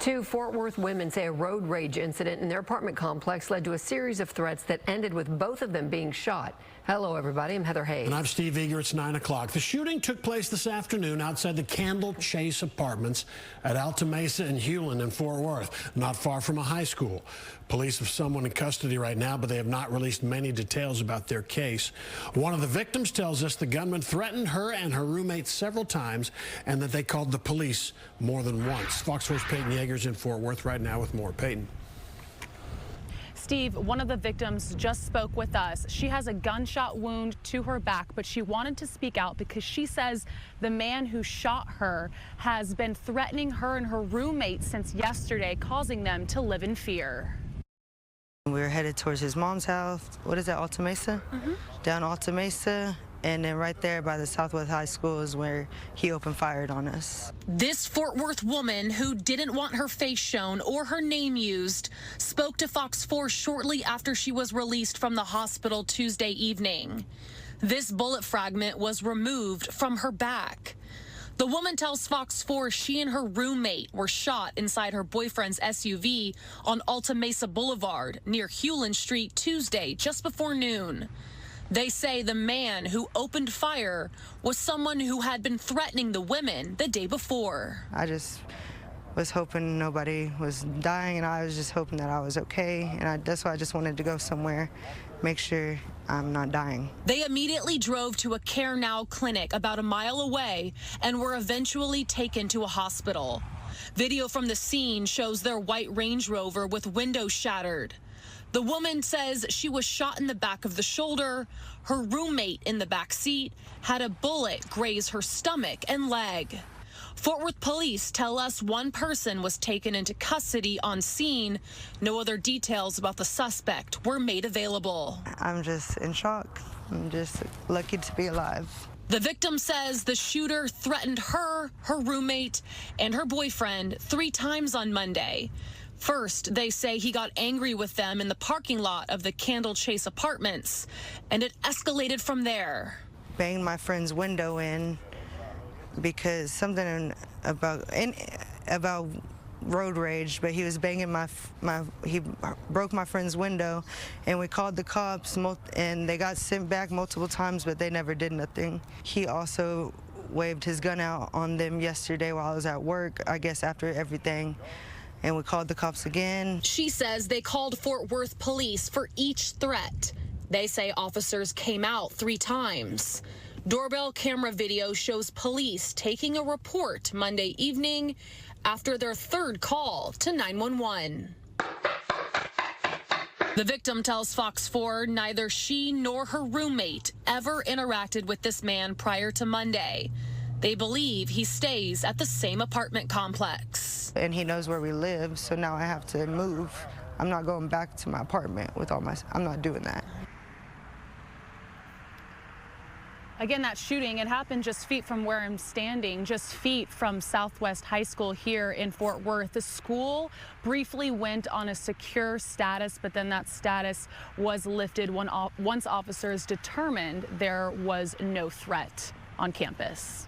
Two Fort Worth women say a road rage incident in their apartment complex led to a series of threats that ended with both of them being shot. Hello, everybody. I'm Heather Hayes. And I'm Steve Eager. It's 9 o'clock. The shooting took place this afternoon outside the Candle Chase Apartments at Alta Mesa and Hewlin in Fort Worth, not far from a high school. Police have someone in custody right now, but they have not released many details about their case. One of the victims tells us the gunman threatened her and her roommate several times and that they called the police more than once. Fox 4's Peyton Yeager's in Fort Worth right now with more. Peyton. Steve, one of the victims just spoke with us. She has a gunshot wound to her back, but she wanted to speak out because she says the man who shot her has been threatening her and her roommate since yesterday, causing them to live in fear. We were headed towards his mom's house. What is that, Alta Mesa? Down Alta Mesa. And then right there by the Southwest High School is where he opened fire on us. This Fort Worth woman, who didn't want her face shown or her name used, spoke to Fox 4 shortly after she was released from the hospital Tuesday evening. This bullet fragment was removed from her back. The woman tells Fox 4 she and her roommate were shot inside her boyfriend's SUV on Alta Mesa Boulevard near Hewlin Street Tuesday, just before noon. They say the man who opened fire was someone who had been threatening the women the day before. I just was hoping nobody was dying, and I was just hoping that I was okay, and that's why I just wanted to go somewhere, make sure I'm not dying. They immediately drove to a Care Now clinic about a mile away and were eventually taken to a hospital. Video from the scene shows their white Range Rover with windows shattered. The woman says she was shot in the back of the shoulder. Her roommate in the back seat had a bullet graze her stomach and leg. Fort Worth police tell us one person was taken into custody on scene. No other details about the suspect were made available. I'm just in shock. I'm just lucky to be alive. The victim says the shooter threatened her, her roommate, and her boyfriend 3 times on Monday. First, they say he got angry with them in the parking lot of the Candle Chase Apartments, and it escalated from there. Banged my friend's window in because something about road rage, but he was banging he broke my friend's window, and we called the cops, and they got sent back multiple times, but they never did nothing. He also waved his gun out on them yesterday while I was at work, I guess after everything. And we called the cops again. She says they called Fort Worth police for each threat. They say officers came out 3 times. Doorbell camera video shows police taking a report Monday evening after their 3rd call to 911. The victim tells Fox 4 neither she nor her roommate ever interacted with this man prior to Monday. They believe he stays at the same apartment complex. And he knows where we live, so now I have to move. I'm not going back to my apartment with all I'm not doing that. Again, that shooting, it happened just feet from where I'm standing, just feet from Southwest High School here in Fort Worth. The school briefly went on a secure status, but then that status was lifted once officers determined there was no threat on campus.